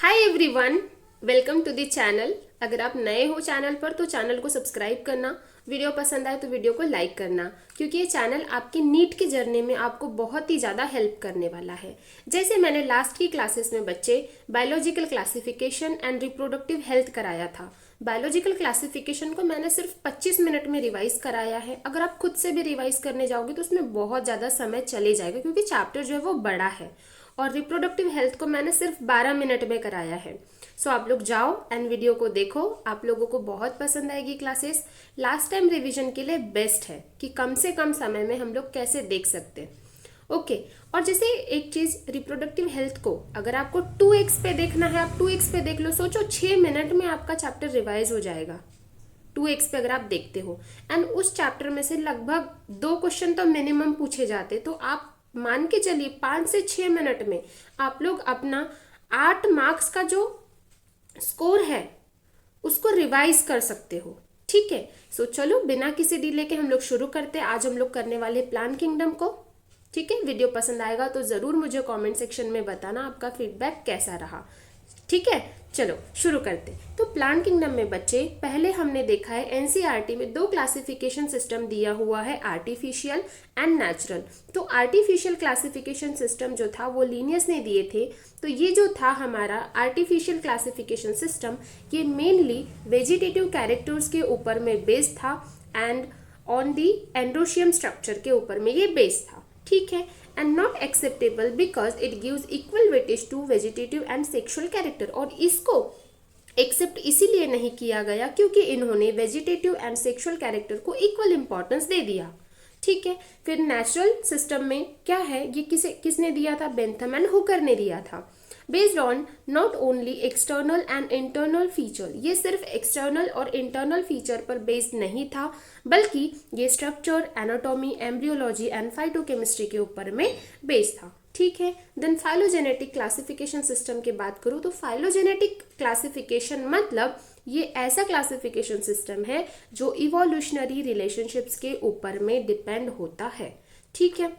Hi everyone, welcome to the channel. अगर आप नए हो चैनल पर तो चैनल को सब्सक्राइब करना, वीडियो पसंद आए तो वीडियो को लाइक करना, क्योंकि ये चैनल आपकी नीट की जर्नी में आपको बहुत ही ज़्यादा हेल्प करने वाला है। जैसे मैंने लास्ट की क्लासेस में बच्चे biological classification and reproductive health कराया था। बायोलॉजिकल क्लासिफिकेशन को मैंने सिर्फ 25 मिनट में रिवाइज कराया है। अगर आप खुद से भी रिवाइज करने जाओगे तो उसमें बहुत ज़्यादा समय चले जाएगा, क्योंकि चैप्टर जो है वो बड़ा है। और रिप्रोडक्टिव हेल्थ को मैंने सिर्फ 12 मिनट में कराया है। सो आप लोग जाओ एंड वीडियो को देखो, आप लोगों को बहुत पसंद आएगी क्लासेस। लास्ट टाइम रिवीजन के लिए बेस्ट है कि कम से कम समय में हम लोग कैसे देख सकते हैं। ओके, और जैसे एक चीज रिप्रोडक्टिव हेल्थ को अगर आपको 2x पे देखना है, आप 2x पे देख लो। सोचो 6 मिनट में आपका चैप्टर रिवाइज हो जाएगा 2x पे अगर आप देखते हो। एंड उस चैप्टर में से लगभग 2 क्वेश्चन तो मिनिमम पूछे जाते, तो आप मान के चलिए 5 से 6 मिनट में आप लोग अपना 8 मार्क्स का जो स्कोर है उसको रिवाइज कर सकते हो। ठीक है, सो चलो बिना किसी डिले के हम लोग शुरू करते हैं। आज हम लोग करने वाले प्लांट किंगडम को। ठीक है, वीडियो पसंद आएगा तो ज़रूर मुझे कमेंट सेक्शन में बताना आपका फीडबैक कैसा रहा। ठीक है, चलो शुरू करते। तो प्लांट किंगडम में बच्चे पहले हमने देखा है एनसीईआरटी में 2 क्लासिफिकेशन सिस्टम दिया हुआ है, आर्टिफिशियल एंड नेचुरल। तो आर्टिफिशियल क्लासिफिकेशन सिस्टम जो था वो लीनियस ने दिए थे। तो ये जो था हमारा आर्टिफिशियल क्लासिफिकेशन सिस्टम, ये मेनली वेजिटेटिव कैरेक्टर्स के ऊपर में बेस्ड था and on the androecium structure के ऊपर में ये बेस्ड था। ठीक है, and not acceptable because it gives equal weightage to vegetative and sexual character. और इसको एक्सेप्ट इसीलिए नहीं किया गया क्योंकि इन्होंने वेजिटेटिव एंड सेक्सुअल कैरेक्टर को इक्वल इंपॉर्टेंस दे दिया। ठीक है, फिर नेचुरल सिस्टम में क्या है, ये किसने दिया था? बेंथम एंड हुकर ने दिया था। Based on not only external and internal feature, ये सिर्फ एक्सटर्नल और इंटरनल फीचर पर बेस्ड नहीं था, बल्कि ये structure, anatomy, embryology and phytochemistry के ऊपर में बेस्ड था। ठीक है, देन फाइलोजेनेटिक क्लासिफिकेशन सिस्टम की बात करूँ तो फाइलोजेनेटिक क्लासिफिकेशन मतलब ये ऐसा क्लासिफिकेशन सिस्टम है जो इवोल्यूशनरी रिलेशनशिप्स के ऊपर में डिपेंड होता है। ठीक है,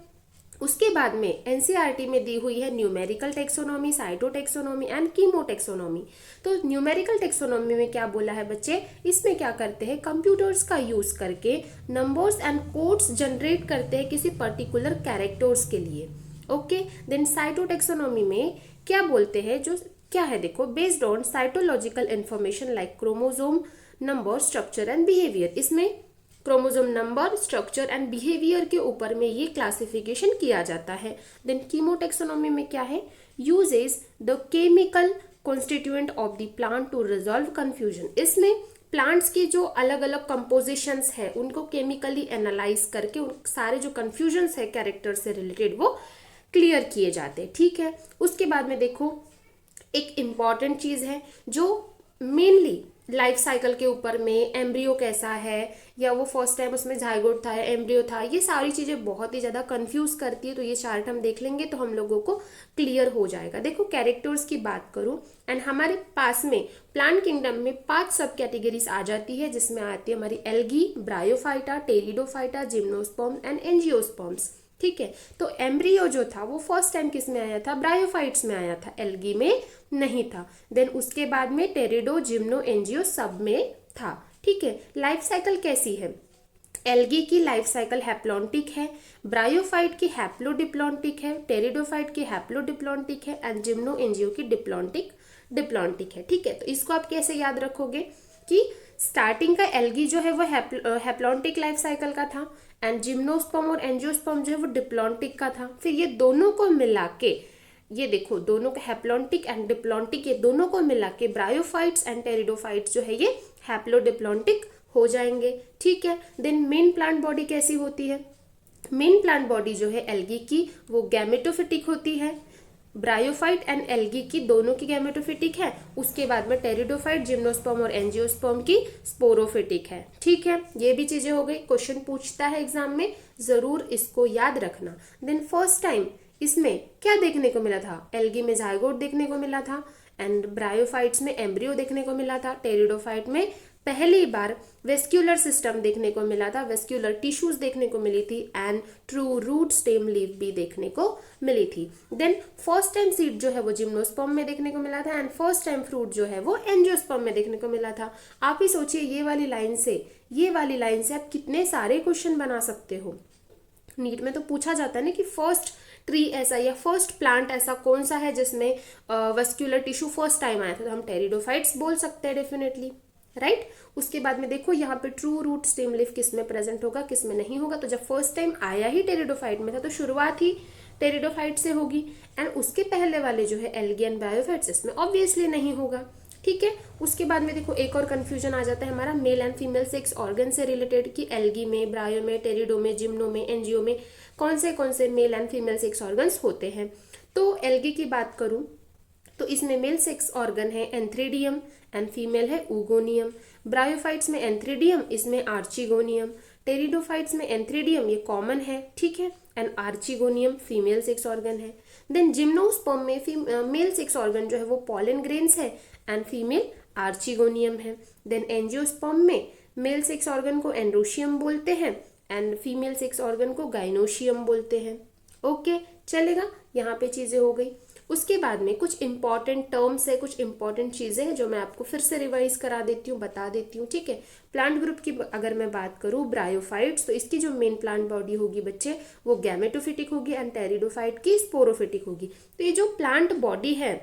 उसके बाद में एनसीईआरटी में दी हुई है न्यूमेरिकल टेक्सोनॉमी, साइटोटेक्सोनॉमी एंड कीमोटेक्सोनॉमी। तो न्यूमेरिकल टेक्सोनॉमी में क्या बोला है बच्चे, इसमें क्या करते हैं, कंप्यूटर्स का यूज करके नंबर्स एंड कोड्स जनरेट करते हैं किसी पर्टिकुलर कैरेक्टर्स के लिए। ओके, देन साइटोटेक्सोनॉमी में क्या बोलते हैं, जो क्या है देखो, based on cytological information like chromosome number, structure and behaviour. इसमें chromosome number, structure and behaviour के ऊपर में ये क्लासिफिकेशन किया जाता है। देन कीमोटेक्सोनॉमी में क्या है, uses the chemical constituent of the plant to resolve confusion. इसमें प्लांट्स की जो अलग अलग कंपोजिशंस है उनको केमिकली एनालाइज करके उन सारे जो कंफ्यूजन्स है कैरेक्टर से रिलेटेड वो क्लियर किए जाते हैं। ठीक है, उसके बाद में देखो एक इम्पॉर्टेंट चीज है जो मेनली लाइफ साइकिल के ऊपर में, एम्ब्रियो कैसा है या वो फर्स्ट टाइम उसमें जाइगोट था, एम्ब्रियो था, ये सारी चीजें बहुत ही ज्यादा कंफ्यूज करती है। तो ये चार्ट हम देख लेंगे तो हम लोगों को क्लियर हो जाएगा। देखो कैरेक्टर्स की बात करूं एंड हमारे पास में प्लांट किंगडम में 5 सब कैटेगरीज आ जाती है, जिसमें आती है हमारी algae, bryophyta, pteridophyta, gymnosperm and angiosperms. ठीक है, तो एम्ब्रियो जो था वो फर्स्ट टाइम किस में आया था, ब्रायोफाइट्स में आया था, एल्गी में नहीं था। देन उसके बाद में टेरिडो, जिम्नो, एंजियो सब में था। ठीक है, लाइफ साइकिल कैसी है, एल्गी की लाइफ साइकिल हैप्लॉन्टिक है, ब्रायोफाइट की हैप्लोडिप्लॉन्टिक है, टेरिडोफाइट की हैप्लोडिप्लॉन्टिक है एंड जिम्नो एंजियो की डिप्लॉन्टिक है। ठीक है, तो इसको आप कैसे याद रखोगे कि स्टार्टिंग का एल्गी जो है वो हैप्लॉन्टिक लाइफ साइकिल का था एंड जिम्नोस्पर्म और एंजियोस्पर्म जो है वो डिप्लॉन्टिक का था। फिर ये दोनों को मिला के, ये देखो दोनों का हैप्लॉन्टिक एंड डिप्लॉन्टिक, ये दोनों को मिला के ब्रायोफाइट्स एंड टेरिडोफाइट्स जो है ये हैप्लोडिप्लॉन्टिक हो जाएंगे। ठीक है, देन मेन प्लांट बॉडी कैसी होती है, मेन प्लांट बॉडी जो है एल्गी की वो गैमेटोफिटिक होती है, ब्रायोफाइट एंड एल्गी की दोनों की गैमेटोफिटिक है। उसके बाद में टेरिडोफाइट, जिम्नोस्पर्म और एंजियोस्पर्म की स्पोरोफिटिक है। ठीक है, ये भी चीजें हो गई, क्वेश्चन पूछता है एग्जाम में, जरूर इसको याद रखना। देन फर्स्ट टाइम इसमें क्या देखने को मिला था, एल्गी में जाइगोट देखने को मिला था एंड ब्रायोफाइट्स में एम्ब्रियो देखने को मिला था, टेरिडोफाइट में पहली बार वेस्क्यूलर सिस्टम देखने को मिला था, वेस्क्यूलर टिश्यूज देखने को मिली थी and true root stem leaf भी देखने को मिली थी। देन फर्स्ट टाइम सीड जो है वो जिम्नोस्पर्म में देखने को मिला था एंड फर्स्ट टाइम फ्रूट जो है वो एंजियोस्पर्म में देखने को मिला था। आप ही सोचिए ये वाली लाइन से आप कितने सारे क्वेश्चन बना सकते हो। नीट में तो पूछा जाता है ना कि फर्स्ट ट्री ऐसा या फर्स्ट प्लांट ऐसा कौन सा है जिसमें वेस्क्यूलर टिश्यू फर्स्ट टाइम आया था, तो हम टेरिडोफाइट्स बोल सकते हैं डेफिनेटली, राइट। उसके बाद में देखो यहाँ पे ट्रू रूट स्टेम लीफ किस में प्रेजेंट होगा, किस में नहीं होगा। तो जब फर्स्ट टाइम आया ही टेरिडोफाइट में था तो शुरुआत ही टेरिडोफाइट से होगी एंड उसके पहले वाले जो है एल्गी एंड ब्रायोफाइट्स इसमें ऑब्वियसली नहीं होगा, ठीक है। उसके बाद में देखो एक और कंफ्यूजन आ जाता है हमारा male and female sex organ से रिलेटेड कि एल्गी में, ब्रायो में, टेरिडो में, जिम्नो में, एंजियो में कौन से male and female sex organs होते हैं। तो एल्गी की बात करूं तो इसमें मेल सेक्स ऑर्गन है एंथ्रीडियम एंड फीमेल है ऊगोनियम। ब्रायोफाइट्स में एंथ्रीडियम, इसमें आर्चिगोनियम। टेरिडोफाइट्स में एंथ्रीडियम ये कॉमन है, ठीक है, and archegonium female sex organ है। देन जिम्नोस्पर्म में मेल सेक्स ऑर्गन जो है वो पॉलन ग्रेन्स है एंड फीमेल आर्चिगोनियम है। देन एंजियोस्पर्म में मेल सेक्स ऑर्गन को एंड्रोशियम बोलते हैं एंड फीमेल सेक्स ऑर्गन को गाइनोशियम बोलते हैं। ओके, चलेगा, यहाँ पे चीजें हो गई। उसके बाद में कुछ इंपॉर्टेंट टर्म्स है, कुछ इंपॉर्टेंट चीजें हैं जो मैं आपको फिर से रिवाइज करा देती हूँ, बता देती हूँ, ठीक है। प्लांट ग्रुप की अगर मैं बात करूँ ब्रायोफाइट्स, तो इसकी जो मेन प्लांट बॉडी होगी बच्चे वो गैमेटोफिटिक होगी एंड टेरिडोफाइट की स्पोरोफिटिक होगी। तो ये जो प्लांट बॉडी है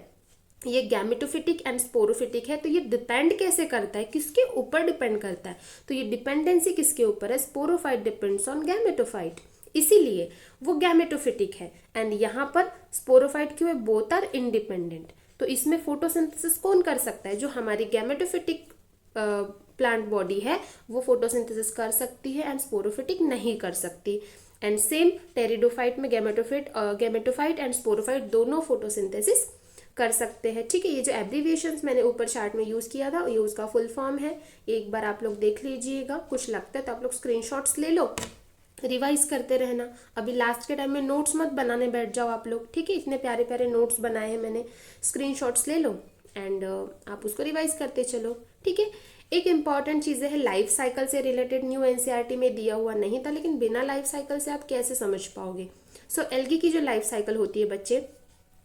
ये गैमेटोफिटिक एंड स्पोरोफिटिक है। तो ये डिपेंड कैसे करता है, किसके ऊपर डिपेंड करता है, तो ये डिपेंडेंसी किसके ऊपर है, स्पोरोफाइट डिपेंड्स ऑन गैमेटोफाइट, इसीलिए वो गैमेटोफिटिक है। एंड यहाँ पर स्पोरोफाइट क्यों है, बोथ आर इंडिपेंडेंट। तो इसमें फोटोसिंथेसिस कौन कर सकता है, जो हमारी गैमेटोफिटिक प्लांट बॉडी है वो फोटोसिंथेसिस कर सकती है एंड स्पोरोफिटिक नहीं कर सकती। एंड सेम टेरिडोफाइट में गैमेटोफाइट एंड स्पोरोफाइट दोनों फोटोसिंथेसिस कर सकते हैं, ठीक है। ये जो एब्रीविएशंस मैंने ऊपर चार्ट में यूज किया था ये उसका फुल फॉर्म है, एक बार आप लोग देख लीजिएगा, कुछ लगता है तो आप लोग स्क्रीनशॉट्स ले लो, रिवाइज करते रहना। अभी लास्ट के टाइम में नोट्स मत बनाने बैठ जाओ आप लोग, ठीक है। इतने प्यारे प्यारे नोट्स बनाए हैं मैंने, स्क्रीनशॉट्स ले लो एंड आप उसको रिवाइज करते चलो, ठीक है। एक इंपॉर्टेंट चीज़ है लाइफ साइकिल से रिलेटेड, न्यू एनसीईआरटी में दिया हुआ नहीं था, लेकिन बिना लाइफ साइकिल से आप कैसे समझ पाओगे। सो एल्गी की जो लाइफ साइकिल होती है बच्चे,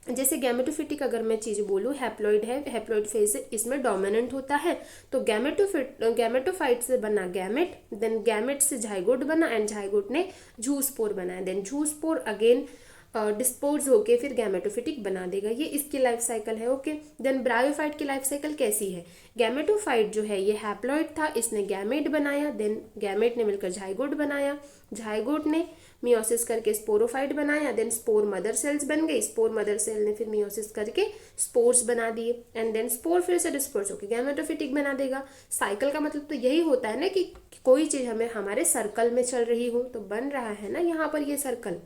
जैसे गैमेटोफिटिक अगर मैं चीज़ बोलूँ, हैप्लॉइड है, हैप्लॉइड फेज इसमें डोमिनेंट होता है। तो गैमेटोफाइट से बना गैमेट, देन गैमेट से जाइगोट बना एंड जाइगोट ने झूस्पोर बनाया, देन झूस्पोर अगेन डिस्पोज होके फिर गैमेटोफिटिक बना देगा, ये इसकी लाइफ साइकिल है, ओके। देन ब्रायोफाइट की लाइफ साइकिल कैसी है, गैमेटोफाइट जो है ये हैप्लॉइड था, इसने गैमेट बनाया, देन गैमेट ने मिलकर जाइगोट बनाया, जाइगोट ने मियोसिस करके स्पोरोफाइट बनाया, देन स्पोर मदर सेल्स बन गई, स्पोर मदर सेल ने फिर मियोसिस करके स्पोर्स बना दिए एंड देन स्पोर फिर से डिस्पर्स होकर गैमेटोफिटिक बना देगा। साइकिल का मतलब तो यही होता है ना कि कोई चीज़ हमें हमारे सर्कल में चल रही हो, तो बन रहा है ना यहाँ पर ये सर्कल,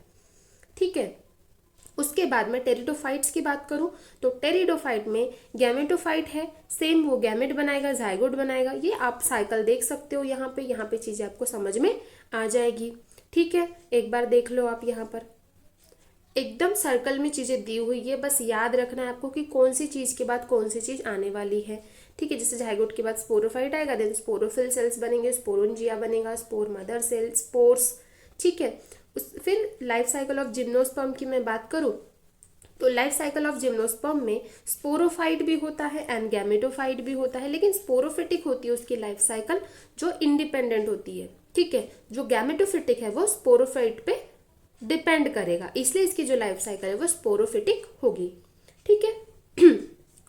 ठीक है। उसके बाद में टेरिडोफाइट्स की बात करूं तो टेरिडोफाइट में गैमेटोफाइट है, सेम वो गैमेट बनाएगा, जाइगोट बनाएगा, ये आप साइकिल देख सकते हो यहाँ पे चीज़ें आपको समझ में आ जाएगी, ठीक है। एक बार देख लो आप, यहाँ पर एकदम सर्कल में चीज़ें दी हुई है, बस याद रखना है आपको कि कौन सी चीज़ के बाद कौन सी चीज़ आने वाली है, ठीक है। जैसे जाइगोट के बाद स्पोरोफाइट आएगा, देन स्पोरोफिल सेल्स बनेंगे, स्पोरोंजिया बनेगा, स्पोर मदर सेल्स, स्पोर्स, ठीक है। फिर लाइफ साइकिल ऑफ जिम्नोस्पर्म की मैं बात करूं तो लाइफ साइकिल ऑफ जिम्नोस्पर्म में स्पोरोफाइट भी होता है एंड गैमेटोफाइट भी होता है, लेकिन स्पोरोफिटिक होती है उसकी लाइफ साइकिल जो इंडिपेंडेंट होती है, ठीक है। जो गैमेटोफिटिक है वो स्पोरोफाइट पे डिपेंड करेगा, इसलिए इसकी जो लाइफ साइकिल है वो स्पोरोफिटिक होगी, ठीक है।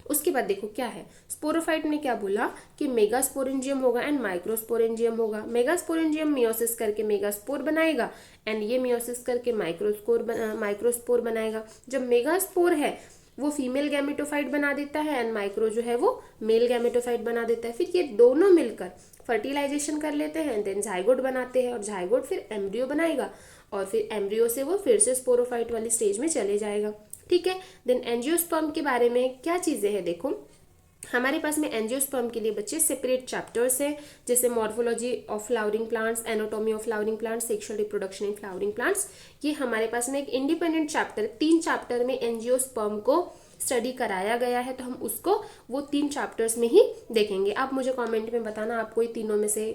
उसके बाद देखो क्या है, स्पोरोफाइट ने क्या बोला कि मेगास्पोरेंजियम होगा एंड माइक्रोस्पोरेंजियम होगा। मेगास्पोरेंजियम मियोसिस करके मेगास्पोर बनाएगा एंड ये मियोसिस करके माइक्रोस्पोर बनाएगा। जब मेगास्पोर है वो फीमेल गैमेटोफाइट बना देता है एंड माइक्रो जो है वो मेल गैमेटोफाइट बना देता है। फिर ये दोनों मिलकर फर्टिलाइजेशन कर लेते हैं, देन जाइगोट बनाते हैं और जाइगोट फिर एम्ब्रियो बनाएगा और फिर एम्ब्रियो से वो फिर से स्पोरोफाइट वाली स्टेज में चले जाएगा, ठीक है। देन एंजियोस्पर्म के बारे में क्या चीज़ें हैं, देखो हमारे पास में एंजियोस्पर्म के लिए बच्चे सेपरेट चैप्टर्स हैं, जैसे morphology of flowering plants, anatomy of flowering plants, sexual reproduction in flowering plants, ये हमारे पास में एक इंडिपेंडेंट चैप्टर, 3 चैप्टर में एंजियोस्पर्म को स्टडी कराया गया है, तो हम उसको वो 3 चैप्टर्स में ही देखेंगे। आप मुझे कमेंट में बताना आपको ये तीनों में से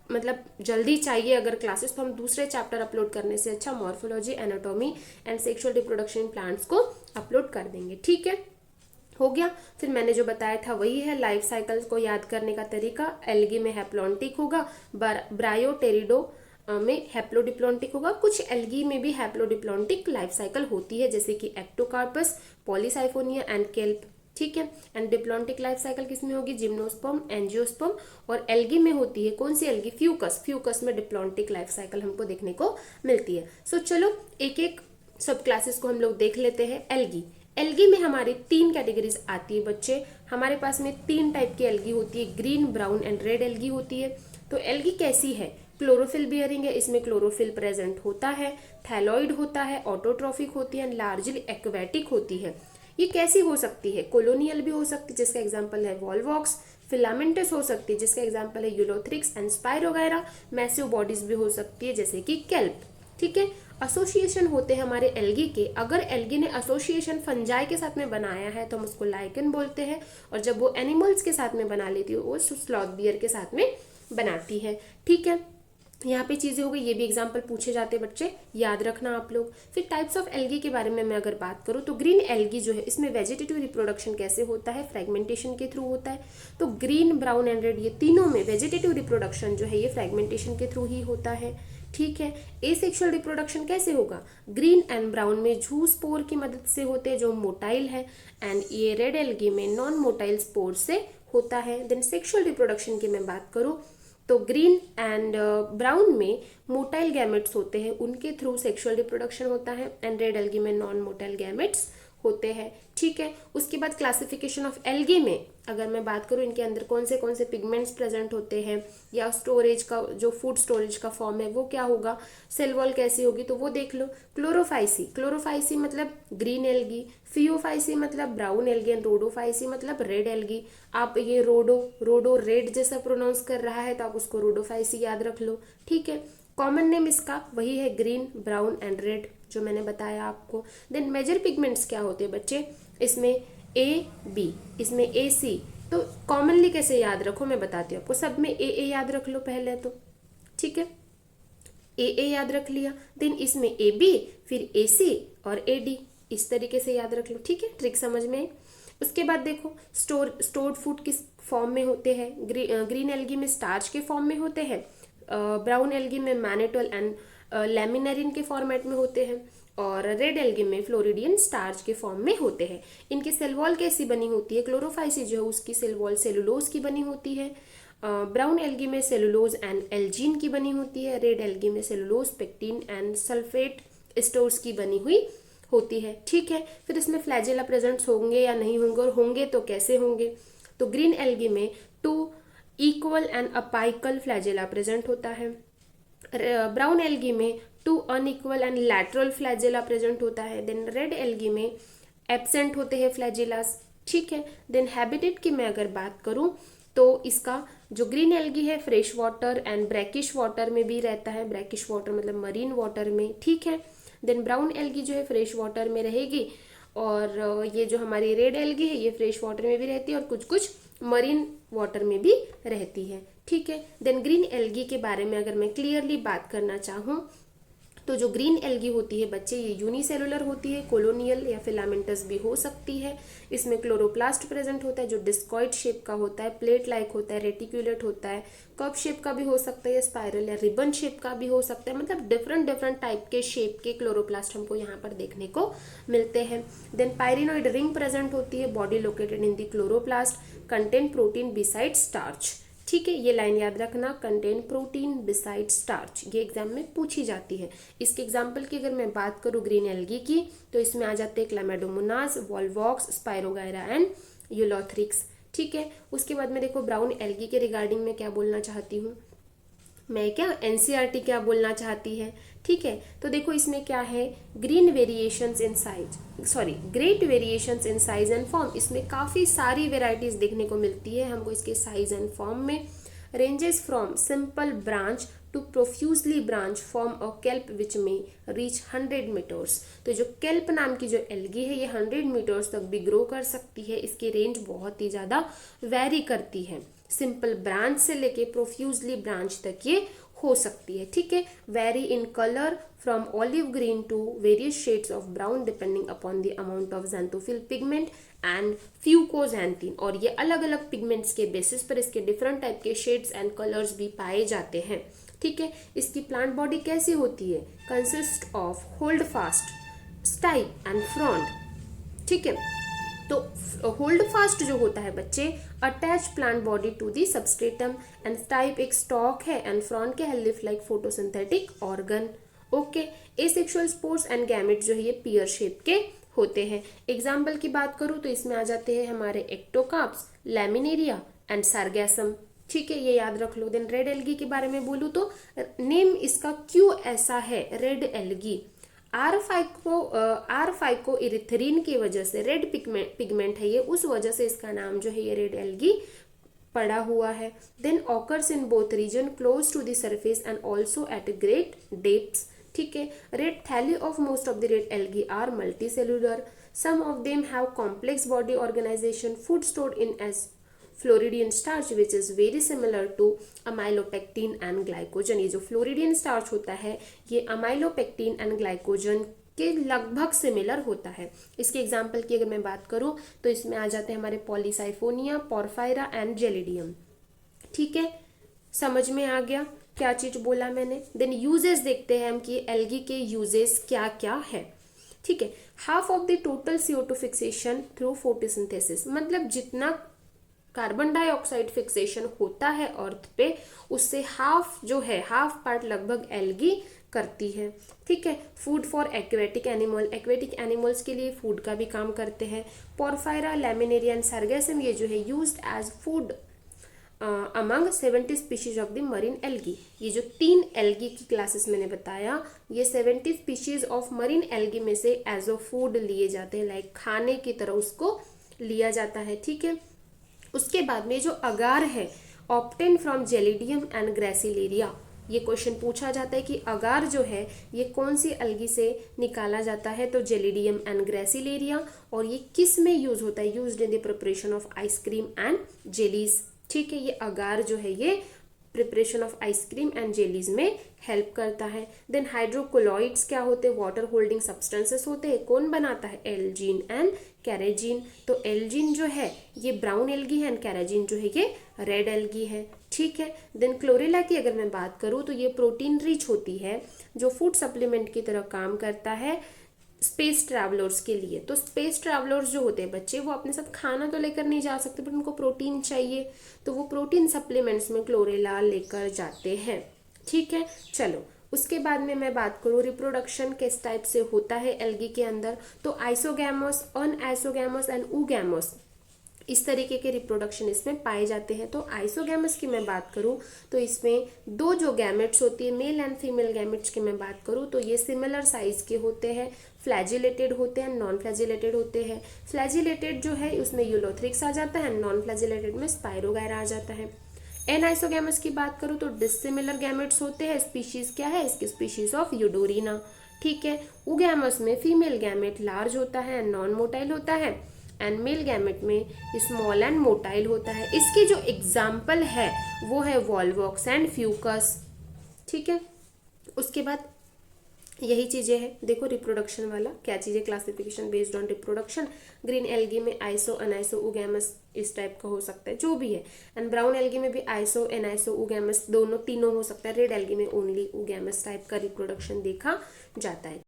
मतलब जल्दी चाहिए अगर क्लासेस, तो हम दूसरे चैप्टर अपलोड करने से अच्छा morphology, anatomy and sexual reproduction in plants को अपलोड कर देंगे। ठीक है, हो गया। फिर मैंने जो बताया था वही है, लाइफ साइकिल को याद करने का तरीका। एल्गी में हैप्लॉन्टिक होगा, ब्रायोटेरिडो में हैप्लोडिप्लॉन्टिक होगा। कुछ एल्गी में भी हैप्लोडिप्लॉन्टिक लाइफ साइकिल होती है, जैसे कि एक्टोकार्पस, पॉलीसाइफोनिया एंड केल्प। ठीक है, एंड डिप्लॉन्टिक लाइफ साइकिल किसमें होगी? Gymnosperm, angiosperm. और एल्गी में होती है कौन सी एल्गी? फ्यूकस। फ्यूकस में डिप्लॉन्टिक लाइफ साइकिल हमको देखने को मिलती है। सो चलो एक एक सब क्लासेस को हम लोग देख लेते हैं। एल्गी, एल्गी में हमारी 3 कैटेगरीज आती है बच्चे। हमारे पास में 3 टाइप की एल्गी होती है, green, brown and red algae होती है। तो एल्गी कैसी है? क्लोरोफिल बियरिंग है, इसमें क्लोरोफिल प्रेजेंट होता है, थैलॉइड होता है, ऑटोट्रॉफिक होती है, लार्जली एक्वेटिक होती है। ये कैसी हो सकती है? कॉलोनियल भी हो सकती है, जिसका एग्जांपल है वॉल्वॉक्स। फिलामेंटस हो सकती है, जिसका एग्जांपल है Ulothrix and spirogyra. Massive bodies भी हो सकती है, जैसे कि केल्प। ठीक है, एसोसिएशन होते हैं हमारे एल्गी के। अगर एल्गी ने एसोसिएशन फंजाई के साथ में बनाया है तो हम उसको लाइकन बोलते हैं, और जब वो एनिमल्स के साथ में बना लेती है वो स्लॉथ बियर के साथ में बनाती है। ठीक है, यहाँ पे चीजें हो गई, ये भी एग्जाम्पल पूछे जाते हैं बच्चे, याद रखना आप लोग। फिर टाइप्स ऑफ एल्गी के बारे में मैं अगर बात करूँ तो ग्रीन एल्गी जो है, इसमें वेजिटेटिव रिप्रोडक्शन कैसे होता है? फ्रेगमेंटेशन के थ्रू होता है। तो ग्रीन, ब्राउन एंड रेड, ये तीनों में वेजिटेटिव रिप्रोडक्शन जो है ये फ्रेगमेंटेशन के थ्रू ही होता है। ठीक है, एसेक्सुअल रिप्रोडक्शन कैसे होगा? ग्रीन एंड ब्राउन में जूस्पोर की मदद से होते हैं जो मोटाइल है, एंड ये रेड एल्गी में नॉन मोटाइल स्पोर से होता है। देन सेक्सुअल रिप्रोडक्शन की मैं बात करूँ तो ग्रीन एंड ब्राउन में मोटाइल गैमेट्स होते हैं, उनके थ्रू सेक्सुअल रिप्रोडक्शन होता है, एंड रेड एल्गी में नॉन मोटाइल गैमेट्स होते हैं। ठीक है, उसके बाद क्लासिफिकेशन ऑफ एल्गी में अगर मैं बात करूँ, इनके अंदर कौन से पिगमेंट्स प्रेजेंट होते हैं, या स्टोरेज का जो फूड स्टोरेज का फॉर्म है वो क्या होगा, सेल वॉल कैसी होगी, तो वो देख लो। क्लोरोफाइसी, क्लोरोफाइसी मतलब ग्रीन एल्गी, फियोफाइसी मतलब ब्राउन एल्गी, एंड रोडोफाइसी मतलब रेड एल्गी। आप ये रोडो रेड जैसा प्रोनाउंस कर रहा है तो आप उसको रोडोफाइसी याद रख लो। ठीक है, कॉमन नेम इसका वही है, ग्रीन, ब्राउन एंड रेड, जो मैंने बताया आपको। देन मेजर पिगमेंट्स क्या होते हैं बच्चे? इसमें ए बी, इसमें ए सी। तो कॉमनली कैसे याद रखो मैं बताती हूँ आपको। सब में ए याद रख लो पहले तो। ठीक है, ए याद रख लिया, देन इसमें ए बी, फिर ए सी और ए डी, इस तरीके से याद रख लो। ठीक है, ट्रिक समझ में आई। उसके बाद देखो स्टोर्ड फूड किस फॉर्म में होते हैं? ग्रीन एल्गी में स्टार्च के फॉर्म में होते हैं, ब्राउन एल्गी में मैनेटोल एंड लैमिनरिन के फॉर्मेट में होते हैं, और रेड एल्गी में फ्लोरिडियन स्टार्च के फॉर्म में होते हैं। इनकी सेल वॉल कैसी बनी होती है? क्लोरोफाइसी जो है उसकी सेल वॉल सेलुलोज की बनी होती है। ब्राउन एल्गी में सेलुलोज एंड एल्जीन की बनी होती है। रेड एल्गी में cellulose, pectin and sulphate stores की बनी हुई होती है। ठीक है, फिर इसमें फ्लैजेला प्रेजेंट्स होंगे या नहीं होंगे, और होंगे तो कैसे होंगे? तो ग्रीन एल्गी में 2 equal and apical flagella present होता है। ब्राउन एल्गी में 2 unequal and lateral flagella present होता है। देन रेड एल्गी में एब्सेंट होते हैं फ्लैजेलास। ठीक है, देन हैबिटेट की मैं अगर बात करूं तो इसका जो ग्रीन एल्गी है fresh water and brackish water में भी रहता है। ब्रैकिश वाटर मतलब मरीन वाटर में। ठीक है, देन ब्राउन एल्गी जो है फ्रेश वाटर में रहेगी, और ये जो हमारी रेड एल्गी है ये फ्रेश वाटर में भी रहती है, और कुछ मरीन वाटर में भी रहती है। ठीक है, देन ग्रीन एल्गी के बारे में अगर मैं क्लियरली बात करना चाहूँ तो जो ग्रीन एल्गी होती है बच्चे ये यूनिसेलुलर होती है, कोलोनियल या फिलामेंटस भी हो सकती है। इसमें क्लोरोप्लास्ट प्रेजेंट होता है जो डिस्कॉइड शेप का होता है, प्लेट लाइक होता है, रेटिकुलेट होता है, कप शेप का भी हो सकता है, स्पाइरल या रिबन शेप का भी हो सकता है। मतलब डिफरेंट टाइप के शेप के क्लोरोप्लास्ट हमको यहाँ पर देखने को मिलते हैं। देन पायरिनोइड रिंग प्रेजेंट होती है, body located in the chloroplast, contain protein beside starch. ठीक है, ये लाइन याद रखना, कंटेन प्रोटीन बिसाइड स्टार्च, ये एग्जाम में पूछी जाती है। इसके एग्जाम्पल की अगर मैं बात करूँ ग्रीन एल्गी की तो इसमें आ जाते हैं Chlamydomonas, Volvox, spirogyra and Ulothrix. ठीक है, उसके बाद में देखो ब्राउन एल्गी के रिगार्डिंग में क्या बोलना चाहती हूँ मैं, क्या एनसीईआरटी क्या बोलना चाहती है। ठीक है, तो देखो इसमें क्या है, green variations in size, sorry great variations in size and form. इसमें काफ़ी सारी वेराइटीज देखने को मिलती है हमको इसके साइज एंड फॉर्म में। Ranges from simple branch to profusely branch form a kelp which में रीच 100 मीटर्स। तो जो केल्प नाम की जो एल्गी है ये 100 मीटर्स तक भी ग्रो कर सकती है। इसकी रेंज बहुत ही ज़्यादा वेरी करती है, सिंपल ब्रांच से लेके प्रोफ्यूजली ब्रांच तक ये हो सकती है। ठीक है, vary in colour from olive green to various shades of brown depending upon the amount of xanthophyll pigment and fucoxanthin. और ये अलग अलग पिगमेंट्स के बेसिस पर इसके डिफरेंट टाइप के शेड्स एंड कलर्स भी पाए जाते हैं। ठीक है, इसकी प्लांट बॉडी कैसी होती है, consist of holdfast, stipe and frond. ठीक है, तो होल्ड फास्ट जो होता है बच्चे, attach plant body to the substratum, and stipe एक स्टॉक है, एंड फ्रॉन्ड के health like photosynthetic organ. Okay, asexual spores and gamete जो है ये पियर शेप के होते हैं। एग्जाम्पल की बात करूँ तो इसमें आ जाते हैं हमारे एक्टोकार्प्स, लैमिनेरिया एंड सार्गैसम। ठीक है, ये याद रख लो। देन रेड एल्गी के बारे में बोलूँ तो नेम इसका क्यों ऐसा है रेड एल्गी, आर फाइको इरिथ्रीन की वजह से रेड पिगमेंट है ये, उस वजह से इसका नाम जो है ये रेड एल्गी पड़ा हुआ है। Then occurs in both region close to the surface and also at great depths. ठीक है, red thalli of most of the red algae are multicellular, some of them have complex body organisation, food stored in as floridean starch which is very similar to amylopectin and glycogen. ये जो floridean starch होता है ये amylopectin and glycogen के लगभग similar होता है। इसके एग्जाम्पल की अगर मैं बात करूं तो इसमें आ जाते हैं हमारे पॉलीसाइफोनिया, पोरफायरा एंड जेलिडियम। ठीक है, समझ में आ गया क्या चीज बोला मैंने। देन यूजेस देखते हैं हम कि एल्गी के यूजेस क्या क्या है। ठीक है, half of the total CO2 fixation through photosynthesis, मतलब जितना कार्बन डाइऑक्साइड फिक्सेशन होता है अर्थ पे उससे हाफ जो है, हाफ पार्ट लगभग एल्गी करती है। ठीक है, food for aquatic animal, aquatic animals के लिए फूड का भी काम करते हैं। पोरफायरा, लैमिनेरिया एंड सार्गैसम ये जो है used as food among 70 species of the marine algae. ये जो 3 एल्गी की क्लासेस मैंने बताया ये 70 स्पीशीज ऑफ मरीन एल्गी में से एज अ फूड लिए जाते हैं, लाइक खाने की तरह उसको लिया जाता है। ठीक है, उसके बाद में जो अगार है obtain from Gelidium and Gracilaria, ये क्वेश्चन पूछा जाता है कि अगार जो है ये कौन सी एल्गी से निकाला जाता है, तो जेलिडियम एंड ग्रेसिलेरिया। और ये किस में यूज होता है, used in the preparation of ice cream and jellies. ठीक है, ये अगार जो है ये preparation of ice cream and jellies में हेल्प करता है। देन हाइड्रोकोलॉइड्स क्या होते हैं, वाटर होल्डिंग सब्सटेंसेस होते हैं। कौन बनाता है, एल्जीन एंड कैरेजीन। तो एल्जीन जो है ये ब्राउन एल्गी है एंड कैरेजीन जो है ये रेड एल्गी है। ठीक है, देन क्लोरेला की अगर मैं बात करूँ तो ये प्रोटीन रिच होती है जो फूड सप्लीमेंट की तरह काम करता है स्पेस ट्रैवलर्स के लिए। तो स्पेस ट्रैवलर्स जो होते हैं बच्चे वो अपने साथ खाना तो लेकर नहीं जा सकते बट उनको प्रोटीन चाहिए, तो वो प्रोटीन सप्लीमेंट्स में क्लोरेला लेकर जाते हैं। ठीक है, चलो उसके बाद में मैं बात करूँ रिप्रोडक्शन किस टाइप से होता है एल्गी के अंदर, तो आइसोगैमस, अनआइसोगैमस एंड ऊगैमस, इस तरीके के रिप्रोडक्शन इसमें पाए जाते हैं। तो आइसोगैमस की मैं बात करूं तो इसमें 2 जो गैमेट्स होती है, मेल एंड फीमेल गैमेट्स की मैं बात करूं तो ये सिमिलर साइज के होते हैं, फ्लैजिलेटेड होते हैं, नॉन फ्लैजिलेटेड होते हैं। फ्लैजिलेटेड जो है उसमें यूलोथ्रिक्स आ जाता है, नॉन फ्लैजिलेटेड में स्पाइरोगायरा आ जाता है। एनाइसोगैमस की बात करूं तो डिसिमिलर गैमेट्स होते हैं। स्पीशीज क्या है इसकी, स्पीशीज ऑफ यूडोरिना। ठीक है, ऊगैमस में फीमेल गैमेट लार्ज होता है, नॉन मोटाइल होता है, एंड मेल गैमेट में स्मॉल एंड मोटाइल होता है। इसके जो एग्जाम्पल है वो है वॉल्वॉक्स एंड फ्यूकस। ठीक है, उसके बाद यही चीजें हैं, देखो रिप्रोडक्शन वाला क्या चीजें, classification based on reproduction. Green algae में आइसो, अनाइसो, ऊगैमस इस टाइप का हो सकता है जो भी है, एंड ब्राउन एल्गी में भी आइसो, एनाइसो, ऊगैमस दोनों तीनों हो सकता है। रेड एल्गी में ओनली ऊगैमस टाइप का रिप्रोडक्शन देखा जाता है।